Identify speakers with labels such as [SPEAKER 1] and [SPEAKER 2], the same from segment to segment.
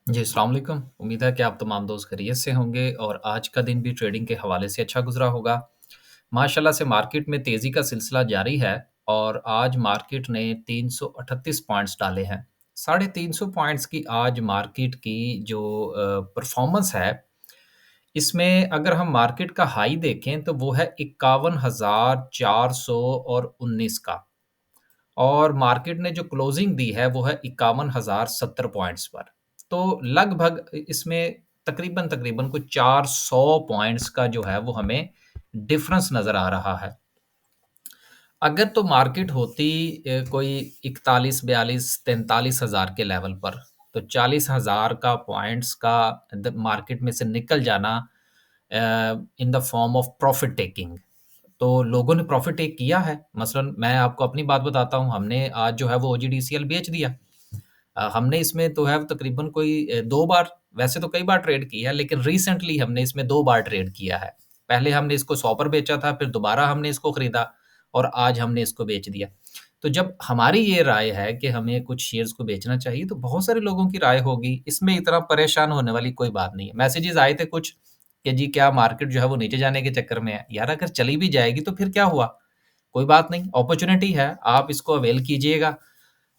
[SPEAKER 1] जी, अस्सलाम वालेकुम। उम्मीद है कि आप तमाम दोस्त खैरियत से होंगे और आज का दिन भी ट्रेडिंग के हवाले से अच्छा गुज़रा होगा। माशाल्लाह से मार्केट में तेज़ी का सिलसिला जारी है और आज मार्केट ने 338 पॉइंट्स डाले हैं। साढ़े 300 पॉइंट्स की आज मार्केट की जो परफ़ॉर्मेंस है, इसमें अगर हम मार्केट का हाई देखें तो वो है 51,419 का और मार्केट ने जो क्लोजिंग दी है वो है 51,070 पॉइंट्स पर। तो लगभग इसमें तकरीबन-तकरीबन कुछ 400 पॉइंट्स का जो है वो हमें डिफ़रेंस नज़र आ रहा है। अगर तो मार्केट होती कोई 41, 42, 43 हज़ार के लेवल पर, तो 40,000 का पॉइंट्स का मार्केट में से निकल जाना in the form of profit taking. तो लोगों ने प्रॉफ़िट टेक किया है। मसलन मैं आपको अपनी बात बताता हूँ, हमने आज जो है वो ओजीडीसीएल बेच दिया। हमने इसमें तो है तकरीबन कोई 2 बार, वैसे तो कई बार ट्रेड की है, लेकिन रिसेंटली हमने इसमें 2 बार ट्रेड किया है। पहले हमने इसको 100 पर बेचा था, फिर दोबारा हमने इसको खरीदा और आज हमने इसको बेच दिया। तो जब हमारी ये राय है कि हमें कुछ शेयर्स को बेचना चाहिए, तो बहुत सारे लोगों की राय होगी, इसमें इतना परेशान होने वाली कोई बात नहीं है। मैसेजेज़ आए थे कुछ कि जी क्या मार्केट जो है वो नीचे जाने के चक्कर में है। यार अगर चली भी जाएगी तो फिर क्या हुआ? कोई बात नहीं, अपॉर्च्युनिटी है, आप इसको अवेल कीजिएगा।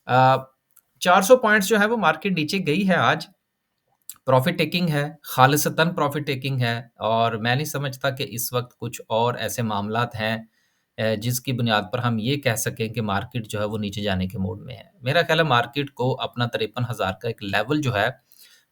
[SPEAKER 1] अ, 400 पॉइंट्स जो है वो मार्केट नीचे गई है आज, प्रॉफ़िट टेकिंग है, खालिसतन प्रॉफ़िट टेकिंग है और मैं नहीं समझता कि इस वक़्त कुछ और ऐसे मामलात हैं जिसकी बुनियाद पर हम ये कह सकें कि मार्केट जो है वो नीचे जाने के मूड में है। मेरा ख़्याल है मार्केट को अपना 53,000 का एक लेवल जो है,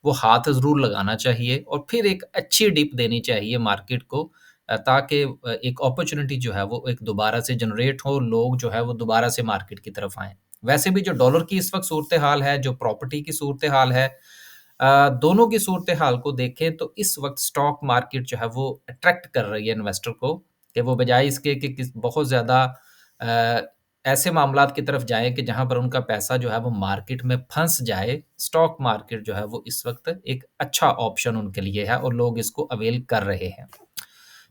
[SPEAKER 1] वो हाथ ज़रूर लगाना चाहिए और फिर एक अच्छी डिप देनी चाहिए मार्केट को ताकि एक अपॉर्च्युनिटी जो है वो एक दोबारा से जनरेट हो, लोग जो है वो दोबारा से मार्केट की तरफ आएँ। वैसे भी जो डॉलर की इस वक़्त सूरत-ए-हाल है, जो प्रॉपर्टी की सूरत-ए-हाल है दोनों की सूरत-ए-हाल को देखें तो इस वक़्त स्टॉक मार्केट जो है वो अट्रैक्ट कर रही है इन्वेस्टर को, कि वो बजाए इसके कि किस बहुत ज़्यादा अ, ऐसे मामलात की तरफ जाएँ कि जहाँ पर उनका पैसा जो है वो मार्केट में फँस जाए, स्टॉक मार्केट जो है वो इस वक़्त एक अच्छा ऑप्शन उनके लिए है और लोग इसको अवेल कर रहे हैं।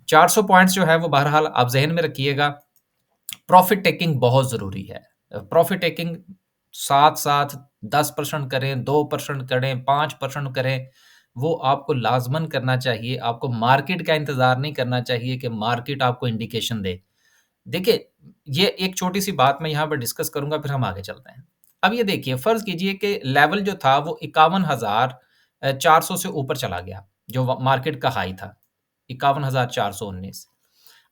[SPEAKER 1] 400 पॉइंट्स जो है वो बहरहाल आप ज़हन में रखिएगा, प्रॉफ़िट टेकिंग बहुत ज़रूरी है। प्रॉफ़िट टेकिंग साथ-साथ 10% करें, 2% करें, 5% करें, वो आपको लाज़मन करना चाहिए। आपको मार्केट का इंतज़ार नहीं करना चाहिए कि मार्केट आपको इंडिकेशन दे। देखिए, ये एक छोटी-सी बात मैं यहाँ पर डिस्कस करूँगा, फिर हम आगे चलते हैं। अब ये देखिए, फ़र्ज़ कीजिए कि लेवल जो था वो 51,400 से ऊपर चला गया, जो व मार्केट का हाई था, 51,419।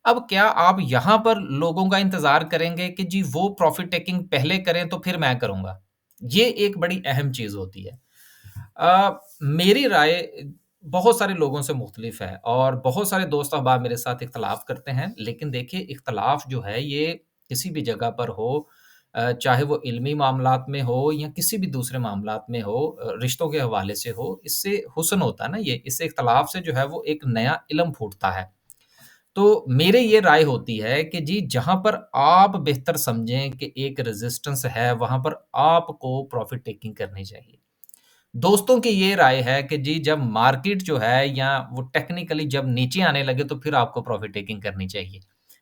[SPEAKER 1] अब क्या आप यहाँ पर लोगों का इंतज़ार करेंगे कि जी वो प्रॉफ़िट टेकिंग पहले करें तो फिर मैं करूँगा? ये एक बड़ी अहम चीज़ होती है। मेरी राय बहुत सारे लोगों से मुख्तलिफ है और बहुत सारे दोस्त अहबाब मेरे साथ इख्तलाफ करते हैं। लेकिन देखिए इख्तलाफ जो है ये किसी भी जगह पर हो चाहे वो इल्मी मामलात में हो या किसी भी दूसरे मामलात में हो रिश्तों के हवाले से हो, इससे हुस्न होता है ना ये, इससे इख्तलाफ से जो है वो एक नया इल्म फूटता है। तो मेरे ये राय होती है कि जी जहाँ पर आप बेहतर समझें कि एक रेज़िस्टेंस है, वहाँ पर आपको प्रॉफ़िट टेकिंग करनी चाहिए। दोस्तों की ये राय है कि जी जब मार्केट जो है या वो टेक्निकली जब नीचे आने लगे तो फिर आपको प्रॉफ़िट टेकिंग करनी चाहिए।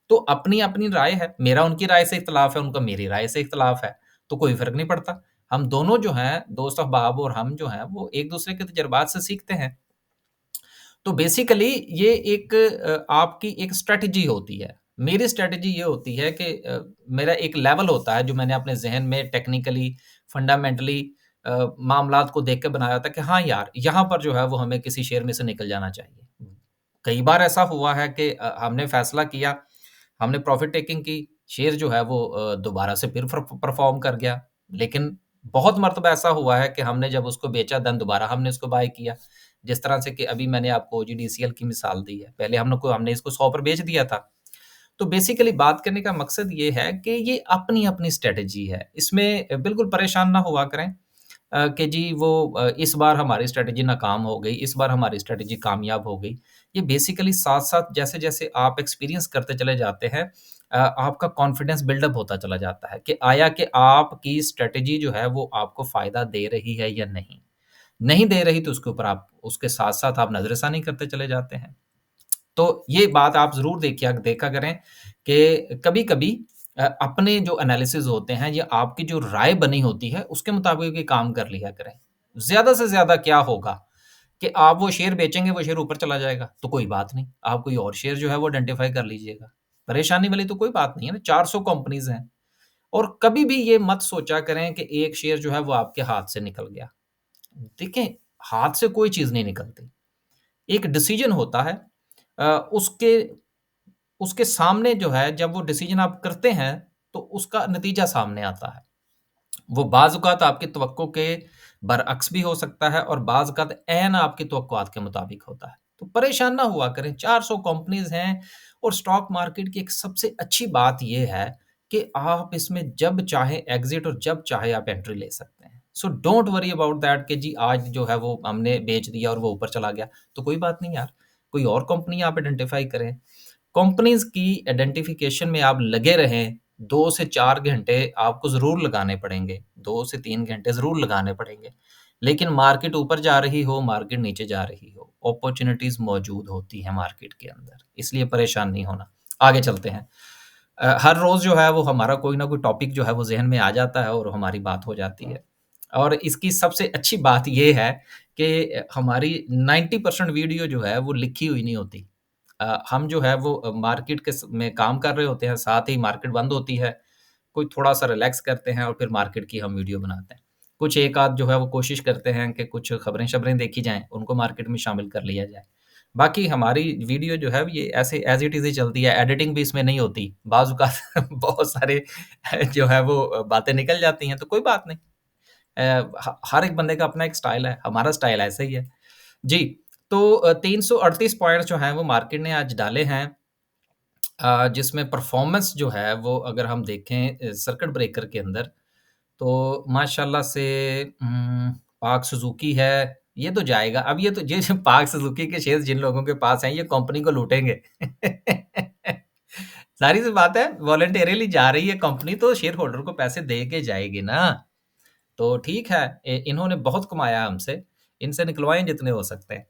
[SPEAKER 1] तो अपनी-अपनी राय है, मेरा उनकी राय से इख्तलाफ है, उनका मेरी राय से इख्तलाफ है, तो कोई फ़र्क नहीं पड़ता। हम दोनों जो हैं, दोस्त अहबाब और हम जो हैं, वो एक-दूसरे के तजुर्बात से सीखते हैं। तो बेसिकली ये एक आपकी एक स्ट्रैटेजी होती है। मेरी स्ट्रैटेजी ये होती है कि मेरा एक लेवल होता है जो मैंने अपने ज़हन में टेक्निकली, फंडामेंटली मामलात को देख के बनाया था कि हाँ यार, यहाँ पर जो है वो हमें किसी शेयर में से निकल जाना चाहिए। कई बार ऐसा हुआ है कि हमने फैसला किया, हमने प्रॉफ़िट टेकिंग की, शेयर जो है वो दोबारा से फिर परफ़ॉर्म कर गया। लेकिन बहुत मर्तबा ऐसा हुआ है कि हमने जब उसको बेचा देन दोबारा हमने उसको बाय किया। जिस तरह से कि अभी मैंने आपको ओजीडीसीएल की मिसाल दी है। पहले हमने इसको 100 पर बेच दिया था। तो बेसिकली बात करने का मकसद ये है कि ये अपनी-अपनी स्ट्रैटेजी है। इसमें बिल्कुल परेशान ना हुआ करें कि जी वो इस बार हमारी स्ट्रैटेजी नाकाम हो गई, इस बार हमारी स्ट्रैटेजी कामयाब हो गई। ये बेसिकली साथ-साथ जैसे-जैसे आप एक्सपीरियंस करते चले जाते हैं आपका कॉन्फिडेंस बिल्डअप होता चला जाता है कि आया कि आपकी स्ट्रैटेजी जो है वो आपको फ़ायदा दे रही है या नहीं। नहीं दे रही तो उसके ऊपर आप उसके साथ-साथ आप नज़रसानी करते चले जाते हैं। तो ये बात आप ज़रूर देखा करें कि कभी-कभी अपने जो एनालिसिस होते हैं या आपकी जो राय बनी होती है, उसके मुताबिक ये काम कर लिया करें। ज़्यादा से ज़्यादा क्या होगा कि आप वो शेयर बेचेंगे, वो शेयर ऊपर चला जाएगा, तो कोई बात नहीं। आप कोई और शेयर जो है वो आइडेंटिफ़ाई कर लीजिएगा। परेशानी वाली तो कोई बात नहीं है ना, 400 कंपनीज़ हैं। और कभी भी ये मत सोचा करें कि एक शेयर जो है वो आपके हाथ से निकल गया। देखें, हाथ से कोई चीज़ नहीं निकलती। एक डिसीज़न होता है उसके उसके सामने जो है जब वो डिसीज़न आप करते हैं, तो उसका नतीजा सामने आता है। वो बाज़-औक़ात आपकी तवक्को के बरअक्स भी हो सकता है और बाज़-औक़ात ऐन आपकी तवक्कुआत के मुताबिक होता है। तो परेशान ना हुआ करें, 400 कंपनीज़ हैं और स्टॉक मार्केट की एक सबसे अच्छी बात ये है कि आप इसमें जब चाहें एग्ज़िट और जब चाहे आप एंट्री ले सकते हैं। So don't worry about that कि जी आज जो है वो हमने बेच दिया और वो ऊपर चला गया, तो कोई बात नहीं यार, कोई और कंपनी आप आइडेंटिफ़ाई करें। कंपनीज़ की आइडेंटिफ़िकेशन में आप लगे रहें, 2 से 4 घंटे आपको ज़रूर लगाने पड़ेंगे, 2 से 3 घंटे ज़रूर लगाने पड़ेंगे। लेकिन मार्केट ऊपर जा रही हो, मार्केट नीचे जा रही हो, अपॉर्च्युनिटीज़ मौजूद होती हैं मार्केट के अंदर, इसलिए परेशान नहीं होना। आगे चलते हैं। हर रोज़ जो है वो हमारा कोई ना कोई टॉपिक जो है वो ज़हन में आ जाता है और हमारी बात हो जाती है। और इसकी सबसे अच्छी बात ये है कि हमारी 90% वीडियो जो है वो लिखी हुई नहीं होती। हम जो है वो मार्केट के में काम कर रहे होते हैं, साथ ही मार्केट बंद होती है, कोई थोड़ा-सा रिलैक्स करते हैं और फिर मार्केट की हम वीडियो बनाते हैं। कुछ एक आध जो है वो कोशिश करते हैं कि कुछ खबरें-शबरें देखी जाएँ, उनको मार्केट में शामिल कर लिया जाए। बाकी हमारी वीडियो जो है ये ऐसे एज़ इट इज़ ही चलती है, एडिटिंग भी इसमें नहीं होती। बाज़-औक़ात बहुत सारे जो है वो बातें निकल जाती हैं, तो कोई बात नहीं। हर एक बंदे का अपना एक स्टाइल है, हमारा स्टाइल ऐसा ही है। जी, तो 338 पॉइंट्स जो हैं वो मार्केट ने आज डाले हैं जिसमें परफ़ॉर्मेंस जो है वो अगर हम देखें सर्किट ब्रेकर के अंदर तो माशाल्लाह से पाक सुज़ुकी है, ये तो जाएगा। अब ये तो ये जो पाक सुज़ुकी के शेयर्स जिन लोगों के पास हैं, ये कंपनी को लूटेंगे। ज़ाहिर-सी बात है, वॉलंटरिली जा रही है कंपनी तो शेयर होल्डर को पैसे दे के जाएगी ना। तो ठीक है, इन्होंने बहुत कमाया हमसे, इनसे निकलवाएँ जितने हो सकते हैं।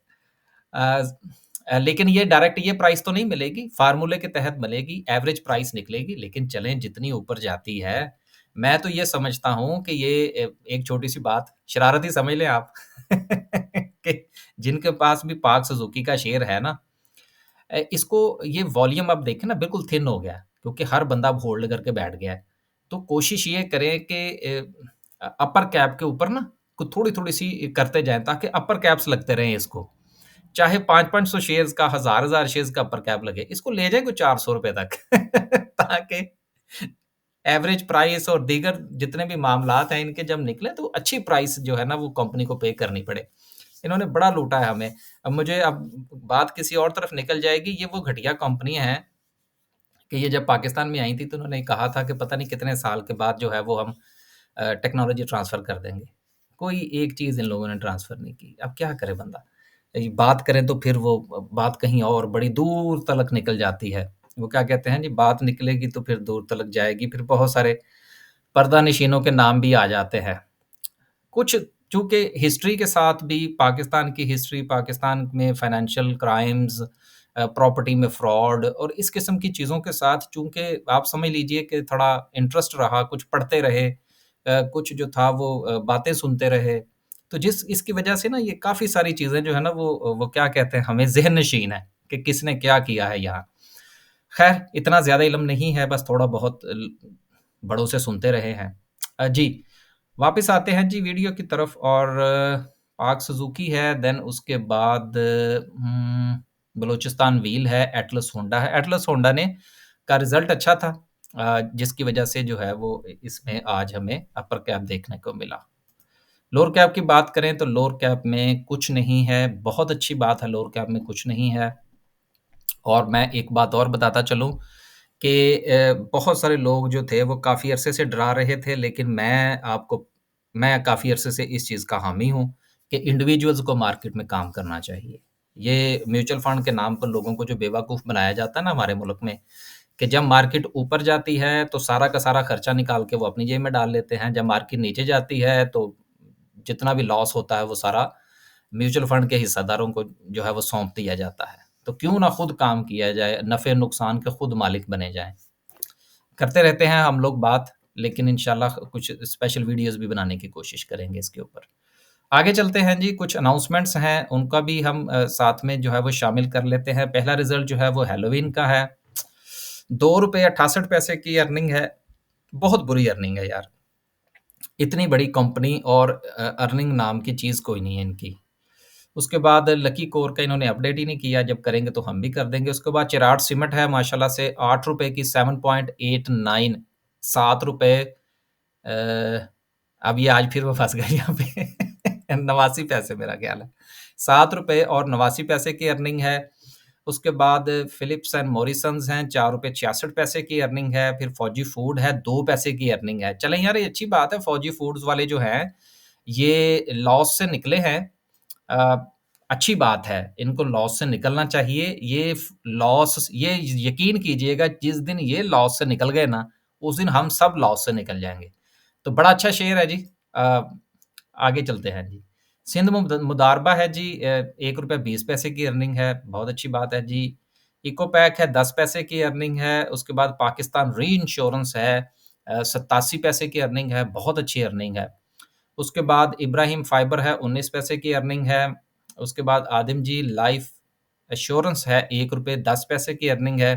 [SPEAKER 1] अ लेकिन ये डायरेक्ट ये प्राइस तो नहीं मिलेगी, फ़ॉर्मूले के तहत मिलेगी, एवरेज प्राइस निकलेगी, लेकिन चलें जितनी ऊपर जाती है, मैं तो ये समझता हूँ कि ये एक छोटी-सी बात शरारत ही समझ लें आप कि जिनके पास भी पाक सुज़ुकी का शेयर है ना इसको ये वॉल्यूम आप देखें ना बिल्कुल थिन हो गया है, क्योंकि हर बंदा अब होल्ड करके बैठ गया है। तो कोशिश ये करें कि अपर कैप के ऊपर ना कुछ थोड़ी-थोड़ी सी करते जाएँ ताकि अपर कैप्स लगते रहें इसको। चाहे 5-5 सौ शेयर्स का, हज़ार-हज़ार शेयर्स का अपर कैप लगे, इसको ले जाएँ कोई ₹400 तक ताकि एवरेज प्राइस और दीगर जितने भी मामलात हैं इनके जब निकले तो अच्छी प्राइस जो है ना वो कंपनी को पे करनी पड़े। इन्होंने बड़ा लूटा है हमें। अब बात किसी और तरफ निकल जाएगी, ये वो घटिया कंपनियाँ हैं कि ये जब पाकिस्तान में आई थी तो उन्होंने कहा था कि पता नहीं कितने साल के बाद जो है वो हम टेक्नोलॉजी ट्रांसफ़र कर देंगे। कोई एक चीज़ इन लोगों ने ट्रांसफ़र नहीं की। अब क्या करे बंदा? बात करें तो फिर वो बात कहीं और बड़ी दूर तलक निकल जाती है। वो क्या कहते हैं जी बात निकलेगी तो फिर दूर तलक जाएगी, फिर बहुत सारे पर्दानशीनों के नाम भी आ जाते हैं। कुछ चूँकि हिस्ट्री के साथ भी पाकिस्तान की हिस्ट्री, पाकिस्तान में फाइनेंशियल क्राइम्स प्रॉपर्टी में फ्रॉड और इस किस्म की चीज़ों के साथ चूँकि आप समझ लीजिए कि थोड़ा इंटरेस्ट रहा, कुछ पढ़ते रहे कुछ जो था वो बातें सुनते रहे। तो जिस इसकी वजह से ना ये काफ़ी सारी चीज़ें जो है ना वो क्या कहते हैं हमें ज़हन-नशीन है कि किसने क्या किया है यहाँ। ख़ैर इतना ज़्यादा इल्म नहीं है, बस थोड़ा बहुत बड़ों से सुनते रहे हैं। जी, वापस आते हैं जी वीडियो की तरफ और पाक सुज़ुकी है, देन उसके बाद बलूचिस्तान व्हील है, एटलस होंडा है। एटलस होंडा ने का रिज़ल्ट अच्छा था जिसकी वजह से जो है वो इसमें आज हमें अपर कैप देखने को मिला। लोअर कैप की बात करें तो लोअर कैप में कुछ नहीं है, बहुत अच्छी बात है लोअर कैप में कुछ नहीं है। और मैं एक बात और बताता चलूँ कि बहुत सारे लोग जो थे वो काफ़ी अरसे से डरा रहे थे लेकिन मैं काफ़ी अरसे से इस चीज़ का हामी हूँ कि इंडिविजुअल्स को मार्केट में काम करना चाहिए। ये म्यूचुअल फंड के नाम पर लोगों को जो बेवकूफ़ बनाया जाता है ना हमारे मुल्क में, कि जब मार्केट ऊपर जाती है तो सारा का सारा खर्चा निकाल के वो अपनी जेब में डाल लेते हैं, जब मार्केट नीचे जाती है तो जितना भी लॉस होता है वो सारा म्यूचुअल फंड के हिस्सेदारों को जो है वो सौंप दिया जाता है। तो क्यों ना खुद काम किया जाए, नफ़े-नुकसान के खुद मालिक बने जाएँ। करते रहते हैं हम लोग बात, लेकिन इंशाल्लाह कुछ स्पेशल वीडियोज़ भी बनाने की कोशिश करेंगे इसके ऊपर। आगे चलते हैं जी, कुछ अनाउंसमेंट्स हैं, उनका भी हम साथ में जो है वो शामिल कर लेते हैं। पहला रिज़ल्ट जो है वो हैलोवीन का है। ₹2.68 की अर्निंग है। बहुत बुरी अर्निंग है यार। इतनी बड़ी कंपनी और अर्निंग नाम की चीज़ कोई नहीं है इनकी। उसके बाद लकी कोर का इन्होंने अपडेट ही नहीं किया, जब करेंगे तो हम भी कर देंगे। उसके बाद चिराग सीमेंट है माशाल्लाह से ₹8 की 7.89 ₹7 अब ये आज फिर वो फँस गए यहाँ पे 89 पैसे मेरा ख्याल है। ₹7 और 89 पैसे की अर्निंग है। उसके बाद फिलिप्स एंड मॉरिसन्स हैं, ₹4.66 की अर्निंग है। फिर फौजी फूड है, 2 पैसे की अर्निंग है। चलें यार, ये अच्छी बात है, फौजी फूड्स वाले जो हैं, ये लॉस से निकले हैं। अ, अच्छी बात है, इनको लॉस से निकलना चाहिए। ये यकीन कीजिएगा, जिस दिन ये लॉस से निकल गए ना, उस दिन हम सब लॉस से निकल जाएँगे। तो बड़ा अच्छा शेयर है जी। अ, आगे चलते हैं जी। सिंध मुदारबा है जी, ₹1.20 की अर्निंग है, बहुत अच्छी बात है जी। इकोपैक है, 10 पैसे की अर्निंग है। उसके बाद पाकिस्तान री-इंश्योरेंस है, 87 पैसे की अर्निंग है, बहुत अच्छी अर्निंग है। उसके बाद इब्राहिम फाइबर है, 19 पैसे की अर्निंग है। उसके बाद आदिम जी लाइफ एश्योरेंस है, ₹1.10 की अर्निंग है।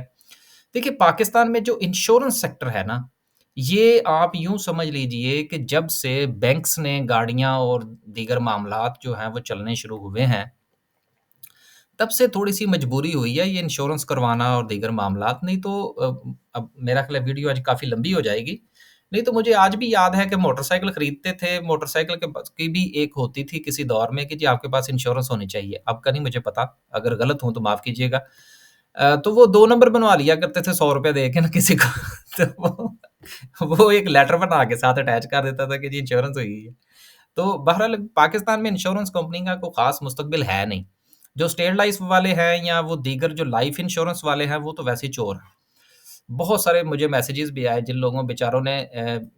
[SPEAKER 1] देखिए, पाकिस्तान में जो इंश्योरेंस सेक्टर है ना, ये आप यूँ समझ लीजिए कि जब से बैंक्स ने गाड़ियाँ और दीगर मामलात जो हैं वो चलने शुरू हुए हैं, तब से थोड़ी-सी मजबूरी हुई है ये इंश्योरेंस करवाना और दीगर मामलात, नहीं तो अब मेरा ख़्याल है वीडियो आज काफ़ी लंबी हो जाएगी। नहीं तो मुझे आज भी याद है कि मोटरसाइकिल खरीदते थे, मोटरसाइकिल के बस की भी एक होती थी किसी दौर में कि जी आपके पास इंश्योरेंस होनी चाहिए। अब का नहीं मुझे पता, अगर गलत हूँ तो माफ़ कीजिएगा। तो वो 2 नंबर बनवा लिया करते थे ₹100 दे के ना किसी को तो वो एक लेटर बना के साथ अटैच कर देता था कि जी इंश्योरेंस हुई है। तो बहरहाल पाकिस्तान में इंश्योरेंस कंपनी का कोई ख़ास मुस्तकबिल है नहीं। जो स्टेट लाइफ वाले हैं या वो दीगर जो लाइफ इंश्योरेंस वाले हैं, वो तो वैसे ही चोर हैं। बहुत सारे मुझे मैसेजेस भी आए जिन लोगों बेचारों ने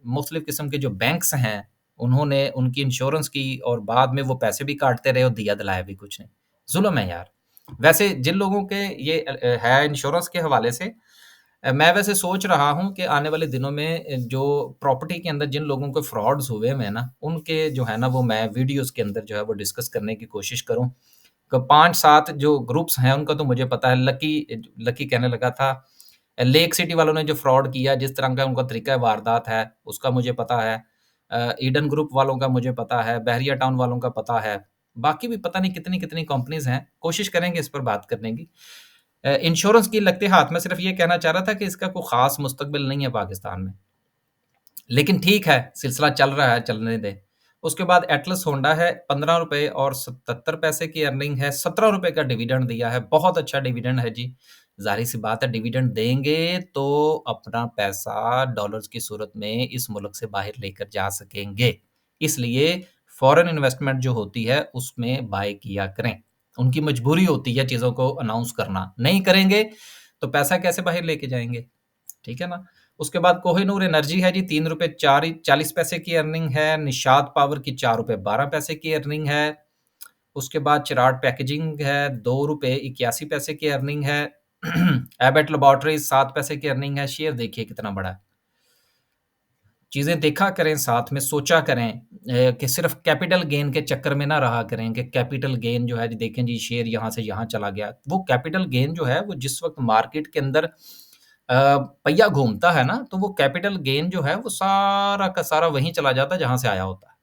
[SPEAKER 1] मुख्तलिफ़ किस्म के जो बैंक्स हैं, उन्होंने उनकी इंश्योरेंस की और बाद में वो पैसे भी काटते रहे और दिया दिलाया भी कुछ नहीं। ज़ुल्म है यार। वैसे जिन लोगों के ये है इंश्योरेंस के हवाले से, मैं वैसे सोच रहा हूँ कि आने वाले दिनों में जो प्रॉपर्टी के अंदर जिन लोगों के फ्रॉड्स हुए हुए हैं ना, उनके जो है ना वो मैं वीडियोज़ के अंदर जो है वो डिस्कस करने की कोशिश करूँ। क 5-7 जो ग्रुप्स हैं उनका तो मुझे पता है, लकी कहने लगा था। लेक सिटी वालों ने जो फ्रॉड किया, जिस तरह का उनका तरीका वारदात है, उसका मुझे पता है। ईडन ग्रुप वालों का मुझे पता है, बहरिया टाउन वालों का पता है। बाकी भी पता नहीं कितनी-कितनी कंपनीज़ हैं, कोशिश करेंगे इस पर बात करने की। इंश्योरेंस की लगते हाथ मैं सिर्फ़ ये कहना चाह रहा था कि इसका कोई ख़ास मुस्तकबिल नहीं है पाकिस्तान में। लेकिन ठीक है, सिलसिला चल रहा है, चलने दें। उसके बाद एटलस होंडा है, ₹15 और 77 पैसे की अर्निंग है, ₹17 का डिविडेंड दिया है, बहुत अच्छा डिविडेंड है जी। ज़ाहिर-सी बात है, डिविडेंड देंगे तो अपना पैसा डॉलर्स की सूरत में इस मुल्क से बाहर लेकर जा सकेंगे। इसलिए फ़ॉरेन इन्वेस्टमेंट जो होती है, उसमें बाय किया करें। उनकी मजबूरी होती है चीज़ों को अनाउंस करना, नहीं करेंगे तो पैसा कैसे बाहर लेके जाएँगे? ठीक है ना? उसके बाद कोहिनूर एनर्जी है जी, ₹3 चार 40 पैसे की अर्निंग है। निशात पावर की ₹4.12 की अर्निंग है। उसके बाद चिराग पैकेजिंग है, ₹2.81 की अर्निंग है। एबट लैबोरेटरीज़ 7 पैसे की अर्निंग है। शेयर देखिए कितना बड़ा है। चीज़ें देखा करें, साथ में सोचा करें कि सिर्फ़ कैपिटल गेन के चक्कर में ना रहा करें कि कैपिटल गेन जो है जी देखें जी शेयर यहाँ से यहाँ चला गया। वो कैपिटल गेन जो है वो जिस वक़्त मार्केट के अंदर पहिया घूमता है ना, तो वो कैपिटल गेन जो है वो सारा का सारा वहीं चला जाता है जहाँ से आया होता है।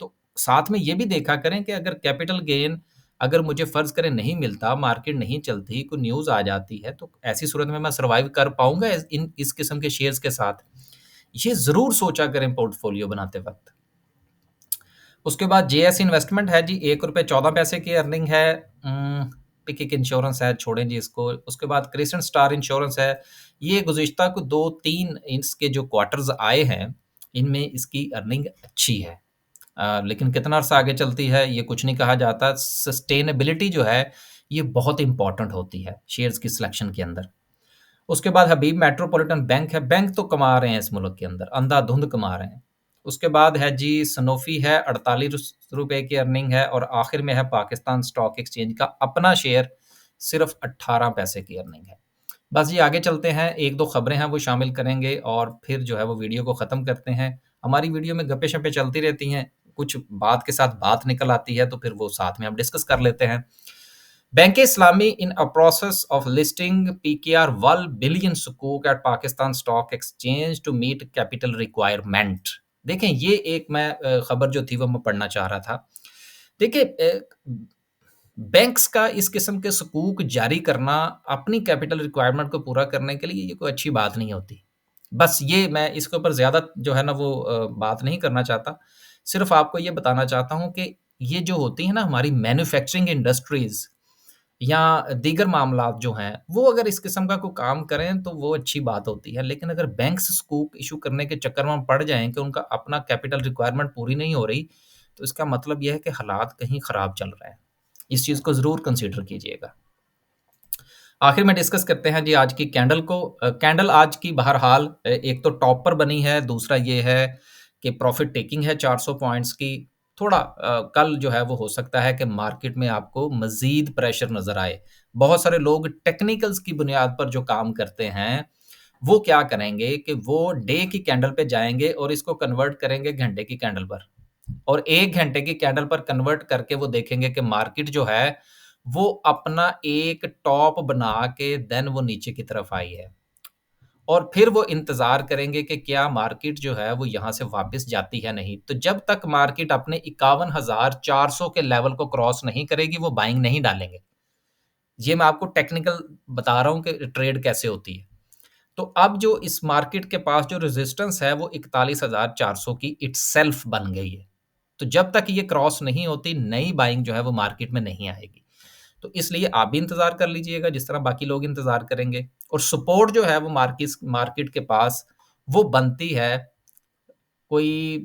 [SPEAKER 1] तो साथ में ये भी देखा करें कि अगर कैपिटल गेन अगर मुझे फ़र्ज़ करें नहीं मिलता, मार्केट नहीं चलती, कोई न्यूज़ आ जाती है, तो ऐसी सूरत में मैं सर्वाइव कर पाऊँगा इस किस्म के शेयर्स के साथ? ये ज़रूर सोचा करें पोर्टफ़ोलियो बनाते वक़्त। उसके बाद जेएस इन्वेस्टमेंट है जी, ₹1.14 की अर्निंग है। पिकिक इंश्योरेंस है, छोड़ें जी इसको। उसके बाद क्रिसेंट स्टार इंश्योरेंस है। ये गुज़िश्ता को 2-3 इसके जो क्वार्टर्स आए हैं, इनमें इसकी अर्निंग अच्छी है। लेकिन कितना अरसा आगे चलती है, ये कुछ नहीं कहा जाता। सस्टेनेबिलिटी जो है, ये बहुत इम्पोर्टेंट होती है शेयर्स की सिलेक्शन के अंदर। उसके बाद हबीब मेट्रोपॉलिटन बैंक है, बैंक तो कमा रहे हैं इस मुल्क के अंदर, अंधाधुंध कमा रहे हैं। उसके बाद है जी सनोफी है, ₹48 की अर्निंग है और आखिर में है पाकिस्तान स्टॉक एक्सचेंज का अपना शेयर, सिर्फ़ 18 पैसे की अर्निंग है। बस जी आगे चलते हैं, 1-2 खबरें हैं वो शामिल करेंगे और फिर जो है वो वीडियो को ख़त्म करते हैं। हमारी वीडियो में गप्पे-शप्पे चलती रहती हैं, कुछ बात के साथ बात निकल आती है, तो फिर वो साथ में हम डिस्कस कर लेते हैं। Bank Islami in a process of listing PKR 1 billion सुकूक at Pakistan stock exchange to meet capital requirement. देखें, ये एक मैं खबर जो थी वो मैं पढ़ना चाह रहा था। देखिए, बैंक्स का इस किस्म के सुकूक जारी करना अपनी कैपिटल रिक्वायरमेंट को पूरा करने के लिए ये कोई अच्छी बात नहीं होती। बस ये मैं इसके ऊपर ज़्यादा जो है ना वो बात नहीं करना चाहता। सिर्फ़ आपको ये बताना चाहता हूँ कि ये जो होती है ना हमारी मैन्युफैक्चरिंग इंडस्ट्रीज़ या दीगर मामलात जो हैं, वो अगर इस किस्म का कोई काम करें तो वो अच्छी बात होती है। लेकिन अगर बैंक्स स्कूप इश्यू करने के चक्कर में हम पड़ जाएँ कि उनका अपना कैपिटल रिक्वायरमेंट पूरी नहीं हो रही, तो इसका मतलब ये है कि हालात कहीं ख़राब चल रहे हैं। इस चीज़ को ज़रूर कंसीडर कीजिएगा। आखिर में डिस्कस करते हैं जी आज की कैंडल को। कैंडल आज की बहरहाल एक तो टॉप पर बनी है, दूसरा ये है कि प्रॉफ़िट टेकिंग है 400 पॉइंट्स की। थोड़ा कल जो है वो हो सकता है कि मार्केट में आपको मज़ीद प्रेशर नज़र आए। बहुत सारे लोग टेक्निकल्स की बुनियाद पर जो काम करते हैं, वो क्या करेंगे कि वो डे की कैंडल पे जाएँगे और इसको कन्वर्ट करेंगे घंटे की कैंडल पर। और 1 घंटे की कैंडल पर कन्वर्ट करके वो देखेंगे कि मार्केट जो है, वो अपना एक टॉप बना के देन वो नीचे की तरफ आई है। और फिर वो इंतज़ार करेंगे कि क्या मार्केट जो है वो यहाँ से वापस जाती है नहीं। तो जब तक मार्केट अपने 51,400 के लेवल को क्रॉस नहीं करेगी, वो बाइंग नहीं डालेंगे। ये मैं आपको टेक्निकल बता रहा हूँ कि ट्रेड कैसे होती है। तो अब जो इस मार्केट के पास जो रेजिस्टेंस है वो 41,400 की इटसेल्फ बन गई है। तो जब तक ये क्रॉस नहीं होती, नई बाइंग जो है वो मार्केट में नहीं आएगी। तो इसलिए आप भी इंतज़ार कर लीजिएगा जिस तरह बाकी लोग इंतज़ार करेंगे। और सपोर्ट जो है वो मार्केट के पास वो बनती है कोई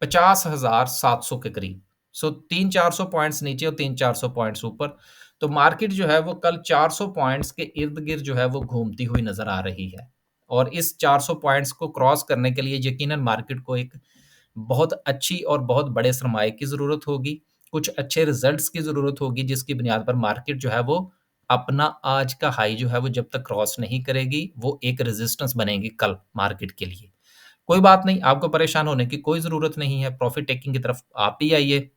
[SPEAKER 1] 50,700 के करीब। सो 300-400 पॉइंट्स नीचे और 300-400 पॉइंट्स ऊपर। तो मार्केट जो है वो कल 400 पॉइंट्स के इर्द-गिर्द जो है वो घूमती हुई नज़र आ रही है। और इस 400 पॉइंट्स को क्रॉस करने के लिए यकीनन मार्केट को एक बहुत अच्छी और बहुत बड़े सरमाए की ज़रूरत होगी। कुछ अच्छे रिज़ल्ट्स की ज़रूरत होगी जिसकी बुनियाद पर मार्केट जो है वो अपना आज का हाई जो है वो जब तक क्रॉस नहीं करेगी, वो एक रेज़िस्टेंस बनेगी कल मार्केट के लिए। कोई बात नहीं, आपको परेशान होने की कोई ज़रूरत नहीं है, प्रॉफ़िट टेकिंग की तरफ आप भी आइए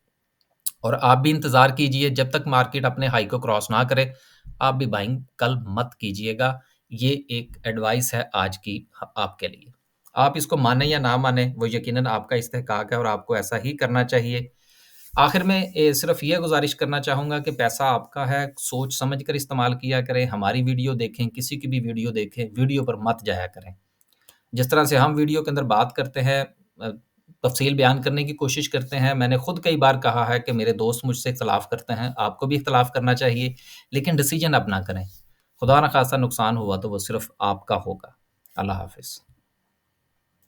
[SPEAKER 1] और आप भी इंतज़ार कीजिए जब तक मार्केट अपने हाई को क्रॉस ना करे, आप भी बाइंग कल मत कीजिएगा। ये एक एडवाइस है आज की आपके लिए। आप इसको मानें या ना मानें, वो यकीनन आपका इस्तेहकाक है और आपको ऐसा ही करना चाहिए। आखिर में सिर्फ़ ये गुज़ारिश करना चाहूँगा कि पैसा आपका है, सोच समझ कर इस्तेमाल किया करें, हमारी वीडियो देखें, किसी की भी वीडियो देखें, वीडियो पर मत जाया करें। जिस तरह से हम वीडियो के अंदर बात करते हैं, अ, तफ़सील बयान करने की कोशिश करते हैं, मैंने खुद कई बार कहा है कि मेरे दोस्त मुझसे इख्तिलाफ़ करते हैं, आपको भी इख्तिलाफ़ करना चाहिए, लेकिन डिसीज़न अब ना करें। खुदा न ख़ास्ता नुकसान हुआ तो वो सिर्फ़ आपका होगा। अल्लाह हाफ़िज़।